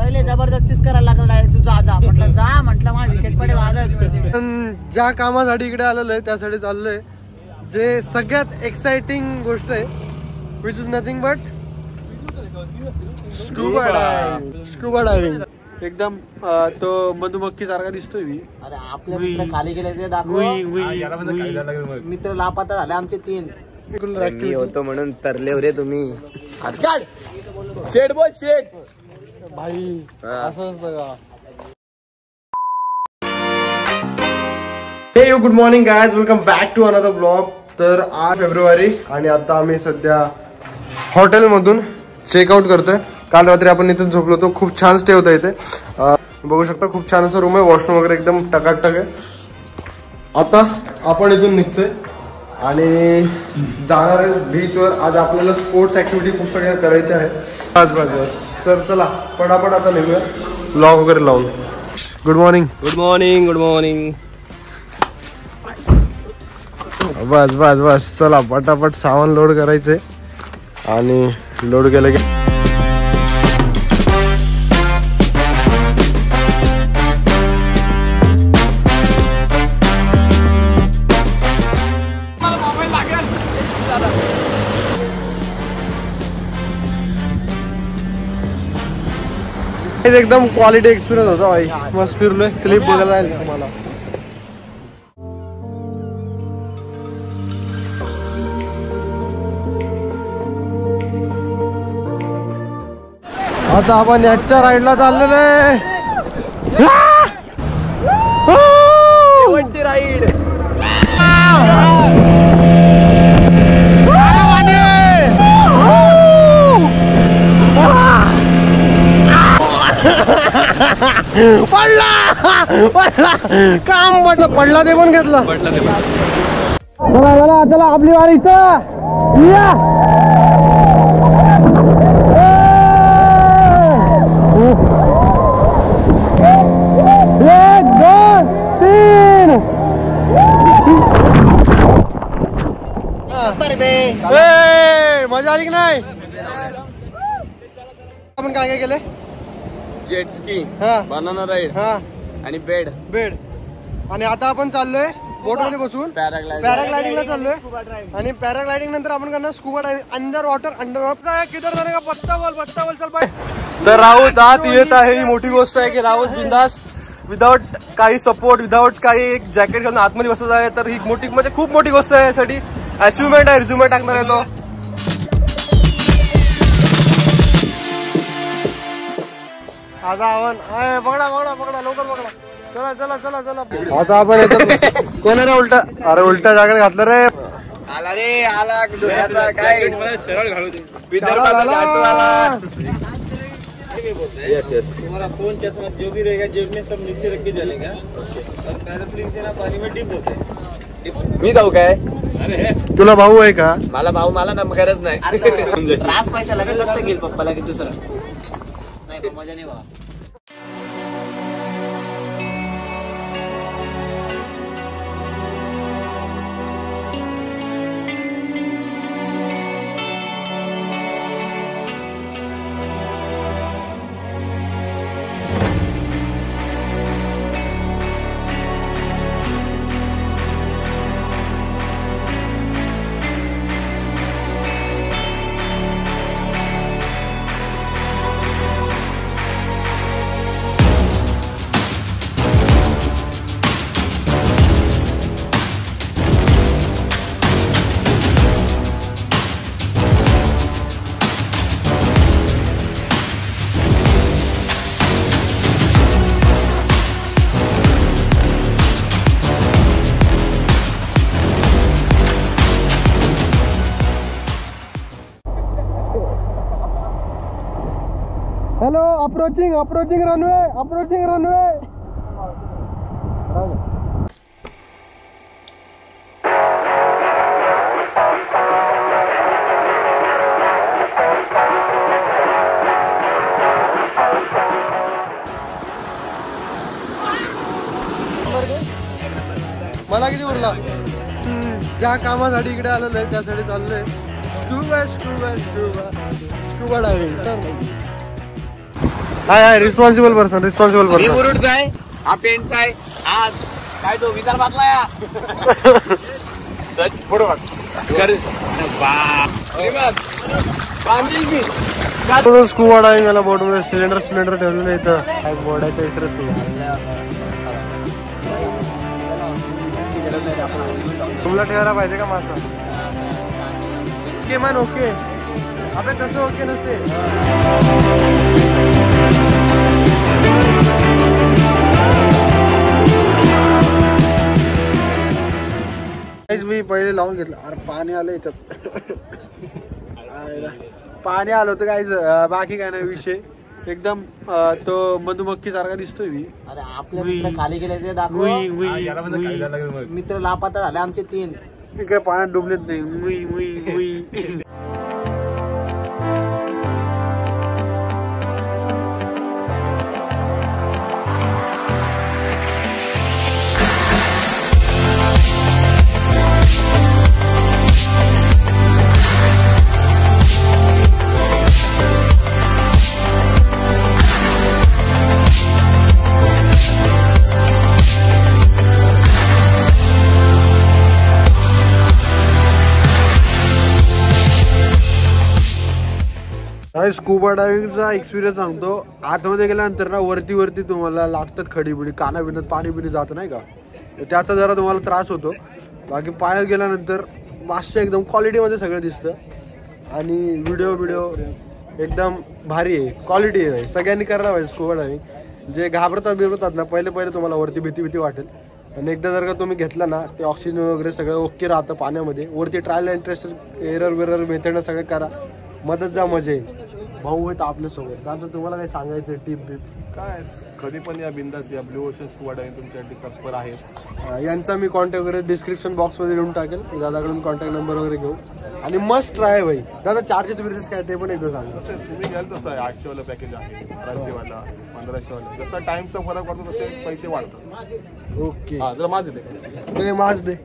पहिले जबरदस्तीच करायला लागला तू जा म्हटलं जा म्हटलं माझा विकेट पडेल आलं. ज्या कामासाठी इकडे आलेलो आहे त्यासाठी चाललोय जे सगळ्यात एक्साइटिंग गोष्ट आहे which is nothing but scuba diving. एकदम तो मधुमक्खी सारखा दिसतोय मी. अरे आपल्या खाली गेले ते दाखव. मित्र लापता झाले आमचे 3. मी होतो म्हणून तरले रे तुम्ही. शेट बोल शेट भाई असं असतं का. हे good morning guys, welcome back to another blog. तर आज फेब्रुवारी आणि आता आम्ही सध्या हॉटेलमधून चेकआउट करतोय. काल रात्री आपण इथे झोपलो होतो. खूप छान स्टे होता इथे. बघू शकता खूप छान असं रूम आहे. वॉशरूम वगैरे एकदम टकाटक आहे. आता आपण इथून निघतोय आणि जाणार आहे बीचवर. आज आपल्याला स्पोर्ट्स ऍक्टिव्हिटी खूप सगळ्या करायच्या आहेत. बस तर चला पटापट आता निघूया व्लॉग वगैरे लावून. Good morning. Good morning. Good morning. बस बस बस चला पटापट सामान लोड करायचंय आणि लोड केलं की एकदम क्वालिटी एक्सपिरियन्स होता भाई. मस्त फिरलोय. क्लिप बघायला जाईल तुम्हाला. आता आपण याच्या राईडला चाललेलो आहे. राईड पडला काम म्हटलं. पडला ते पण घेतला. चला चला चला आपली वारी इथं या. एक दोन तीन. मजा आली की नाही. आपण काय काय केलंय. जेट स्की, हा बनाना राईड हा आणि बेड आणि आता आपण चाललोय बोट मध्ये बसून पॅराग्लायडिंगला चाललोय. आणि पॅराग्लायडिंग नंतर आपण करणार स्कूबा डायव्हिंग अंडर वॉटर. किधर जाने का पत्ता बोल चल पाय. तर राऊत आत येत आहे. ही मोठी गोष्ट आहे की राऊत बिंदास विदाउट काही सपोर्ट विदाउट काही एक जॅकेट घालून आतमध्ये बसत आहे. तर ही मोठी म्हणजे खूप मोठी गोष्ट आहे. यासाठी अचिव्हमेंट आहे. रिझ्युमे टाकणार आहे तो. आता आपण पकडा लवकर पकडा. चला चला चला चला. आता आपण येतो. कोण आहे रे उलटा. अरे उलटा जॅकेट घातलं रे. आला रे आला काय सरळ घालू दे. Yes yes. तुम्हारा फोन चश्मा जो भी रहेगा जेब में सब नीचे रख के चलेगा. और पैरास्लिंग से ना पानी में डिप होते हैं. मी जाऊ काय. अरे तुला भाऊ आहे का. मला भाऊ मला ना गरज नाही. रास पैसा लगेच लक्ष घेईल पप्पाला की दुसरा नाही. मजा नाही बा. Hello approaching runway. मला किती उरला. ज्या कामासाठी इकडे आलेलो आहे त्यासाठी चाललोय स्कूबा डायव्हिंग. हाय रिस्पॉन्सिबल पर्सन मी मुरुडचा आहे, हा पेंटचा आहे. आज काय तो विदर्भातला या स्कूबा डायव्हिंग मला बोट मध्ये सिलेंडर ठेवलेलं इथं. काय बोर्डाच्या इसरत तू तुम्हाला ठेवायला पाहिजे का मासा? ओके मन ओके. अबे तसं ओके नसते. मी पहिले लावून घेतलं. अरे पाणी आलं इथं. पाणी आलं होतं काय, बाकी काय नाही विषय. एकदम तो मधुमक्खी सारखा दिसतोय मी. अरे आपल्या मित्र खाली गेले ते दाखव. मित्र लापता झाले आमचे 3. इकडे पाण्यात डुबलेत नाही. स्कूबा डायव्हिंगचा एक्सपिरियन्स सांगतो. आतमध्ये गेल्यानंतर ना वरती तुम्हाला लागतात खडीबिडी, कानाबिनात पाणी बिणी जात नाही का, त्याचा जरा तुम्हाला त्रास होतो. बाकी पाण्यात गेल्यानंतर मासे एकदम क्वालिटीमध्ये सगळं दिसतं. आणि व्हिडिओ एकदम भारी आहे, क्वालिटी आहे. सगळ्यांनी करायला पाहिजे स्कूबा डायव्हिंग. जे घाबरतात ना पहिले तुम्हाला वरती भीती वाटेल. आणि एकदा जर का तुम्ही घेतला ना ते ऑक्सिजन वगैरे सगळं ओके राहतं पाण्यामध्ये. वरती ट्रायल अँड टेस्ट एरर मेथडनं सगळं करा, मदत जा, मजा येईल. भाऊ आहेत आपल्यासोबत. आता तुम्हाला काही सांगायचं टिप बिप काय? कधी पण या बिंदास या ब्लू ओशन स्कूबा डायव्हिंग तुमच्यासाठी तत्पर आहेच. यांचा मी कॉन्टॅक्ट वगैरे डिस्क्रिप्शन बॉक्समध्ये देऊन टाकेल. दादाकडून कॉन्टॅक्ट नंबर वगैरे घेऊ. आणि मस्ट ट्राय भाई. दादा चार्जेस बिर्जेस काय ते पण एकदा सांगा. तुम्ही घ्याल तसं आहे. 800 वाला पॅकेज आहे, 1200 वाला, 1500 वाला. जसा टाइमचा फरक पडतो तसे पैसे वाढतात. ओके जरा माझ दे, माझ दे.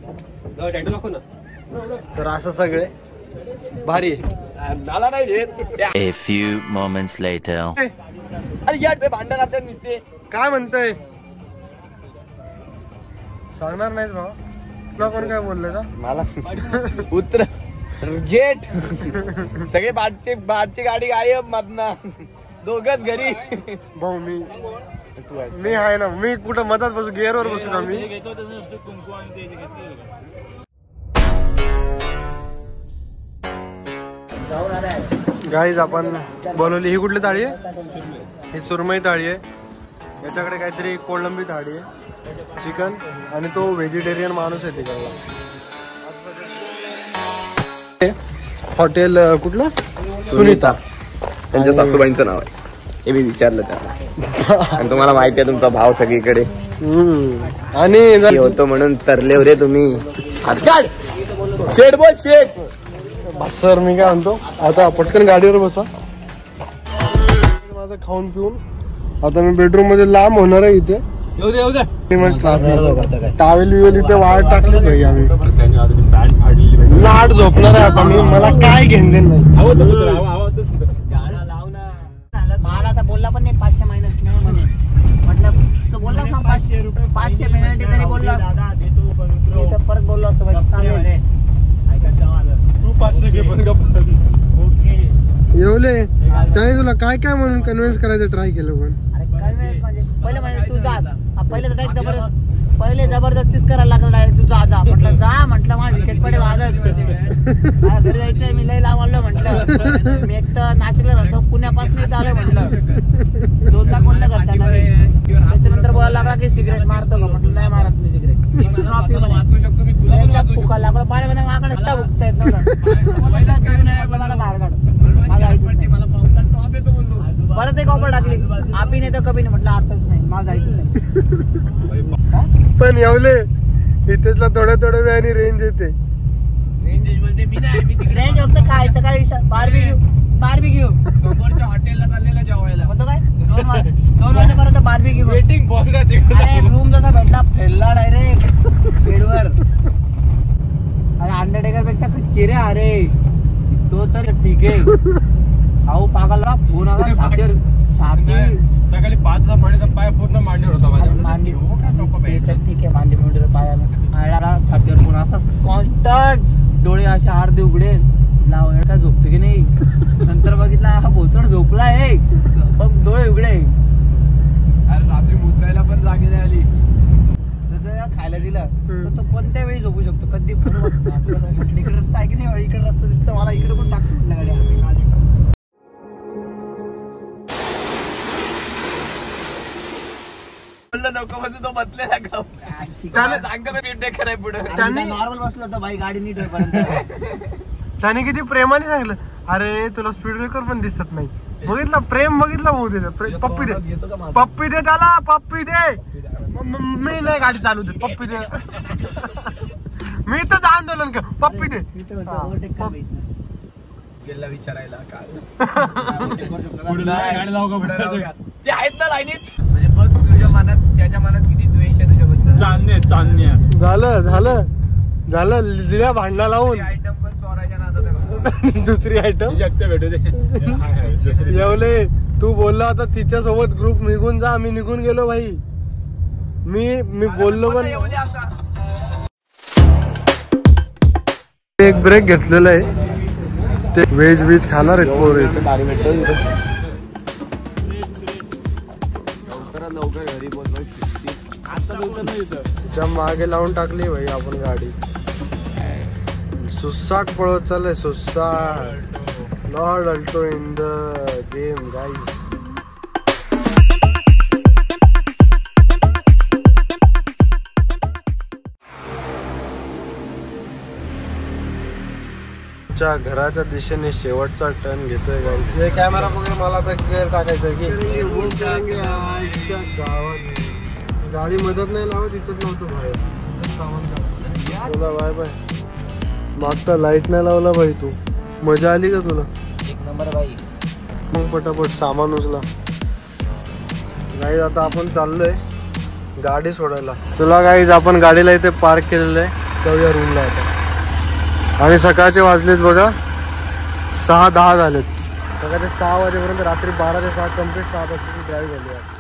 तर असं सगळे भारी आहे. मला नाही. A few moments later. अरे यार ते भांडण करतात नुसते. काय म्हणतोय सांगणार नाहीत भाऊ. तुला कोण काय बोललं का? मला उतर जेट सगळे बाटची गाडी गायब मधना, दोघच घरी. भाऊ मी आहे ना. मी कुठं मधात बसू, गेअरवर बसू ना मी. गाईज आपण बनवली. ही कुठली थाळी आहे? ही सुरमई थाळी आहे. याच्याकडे काहीतरी कोळंबी थाळी आहे, चिकन. आणि तो व्हेजिटेरियन माणूस आहे तिकडला. हॉटेल कुठलं? सुनीता. त्यांच्या सासूबाईंचं नाव आहे. हे मी विचारलं त्यांना. आणि तुम्हाला माहिती आहे तुमचा भाव सगळीकडे. आणि होतो म्हणून तरले रे तुम्ही. शेट बोल शेट. सर मी काय म्हणतो, आता पटकन गाडीवर बसा. माझं खाऊन पिऊन आता मी बेडरूम मध्ये लांब होणार आहे. इथे टावेल विवेल इथे वाढ टाकली पाहिजे आम्ही. लाट झोपणार आहे आता मी. मला काय घेण देण नाही. मला आता बोलला पण नाही 500 मायनस नाही म्हणे. म्हटलं तो बोलला ना 500 रुपये 500 पेनल्टी तरी बोलला. परत बोललो असतो भाई. तू 500 घे पण येवले त्याने तुला काय काय म्हणून कन्व्हिन्स करायचं ट्राय केलं पण. कन्व्हिन्स म्हणजे पहिले तू जा. पहिले जबरदस्तीच करायला लागला. तू जा. म्हटलं माझा विकेट पडेल आजच. घरी जायचंय, मी लय लांब आलो म्हटलं. मी एक तर नाशिकला राहतो, पुण्यापासून आलो म्हटलं. 2दा कोणला घरचा नाही. त्याच्यानंतर बोलायला लागला की सिगरेट मारतो का? म्हटलं नाही मारत मी सिगरेट. फुका लागला पाण्यामध्ये माकडे बुकता येत नव्हतं. मला बाहेर काढ. परत एक ऑफर टाकली, आपी नाही तर कभी नाही. म्हटलं आताच नाही, माझं ऐकत नाही. पण येवले इथेचला थोड्या वेळाने रेंज येते. रेंज फक्त खायचं काय बार्बीक्यू समोरच्या हॉटेलला चाललेला जेवायला होतं काय. 2 वाजेपर्यंत बार्बीक्यू वेटिंग. अरे रूम जसा भेटला फेलला डायरेक्ट बेडवर. अरे अंडरटेकर पेक्षा कच्ची रे. अरे तो तर ठीक आहे. भाऊ पागलला फोन आला, छाती सकाळी 5चा पडे पाय पूर्ण मांडीवर होता माझ्या. मांडी नको ते चल ठीक आहे मांडी मिळून पायाला आळा छातीवर कोण असा कॉन्स्टंट डोळे असे अर्धे उघडे नाव का झोपतो की नाही नंतर बघितला हा भोसड झोपला आहे पण डोळे उघडे अरे रात्री मुतायला पण जागी नाही आली. तर त्याला खायला दिलं तर तो कोणत्या वेळी झोपू शकतो कधी पण म्हटलं इकडे रस्ता आहे की नाही इकडे रस्ता दिसतो मला इकडे पण टाकतो म्हटलं गाडी नको म्हणजे तो बसलेला का त्याने सांगतो ना नीट कराय पुढे. नॉर्मल बसलो होतो भाई गाडी नीट होईपर्यंत त्याने किती प्रेमाने सांगितलं अरे तुला स्पीड ब्रेकर पण दिसत नाही. बघितलं प्रेम बघितलं भाऊ त्याचं. पप्पी दे पप्पी दे त्याला पप्पी दे. मी नाही गाडी चालू दे पप्पी दे. मी इथंच आंदोलन कर पप्पी दे. गेला विचारायला काय गाडी लावू का पुढे? ते आहेत ना लाईनीत. म्हणजे बघ तुझ्या मनात त्याच्या मनात किती द्वेष आहे तुझ्याबद्दल. चांदण्या झालं दिल्या भांडणा लावून आयटम पण चोरायच्या नादात. दुसरी आयटम जगते भेटू दे. येवले तू बोलला होता तिच्या सोबत ग्रुप निघून जा. मी निघून गेलो भाई. मी बोललो पण एक ब्रेक घेतलेला आहे. ते व्हेज खाणार आहेत पोर इथे. गाडी भेटतो लवकर घरी बोलतो. तिच्या मागे लावून टाकली भाई आपण गाडी. सुसाट पळत चालय सुसाट. Lord Alto in the game guys. घराच्या दिशेने शेवटचा टर्न घेतोय गाईज. हे कॅमेरा वगैरे मला आता क्लिअर टाकायचं की गावात गाडी मदत नाही लावत इथंच लावतो बाहेर. इथंच सामान तुला बाय बाय. मागचा लाईट नाही लावला भाई तू. मजा आली का तुला? एक नंबर बाई. मग पटापट सामान उचला गाईज. आता आपण चाललोय गाडी सोडायला. चला गाईज आपण गाडीला इथे पार्क केलेलं आहे. जाऊया रूमला आता. आणि सकाळचे वाजलेत बघा 6:10 झालेत. सकाळचे 6 वाजेपर्यंत रात्री 12 ते 7 कम्प्लीट 6 तासाची ड्राईव्ह झाली आहे.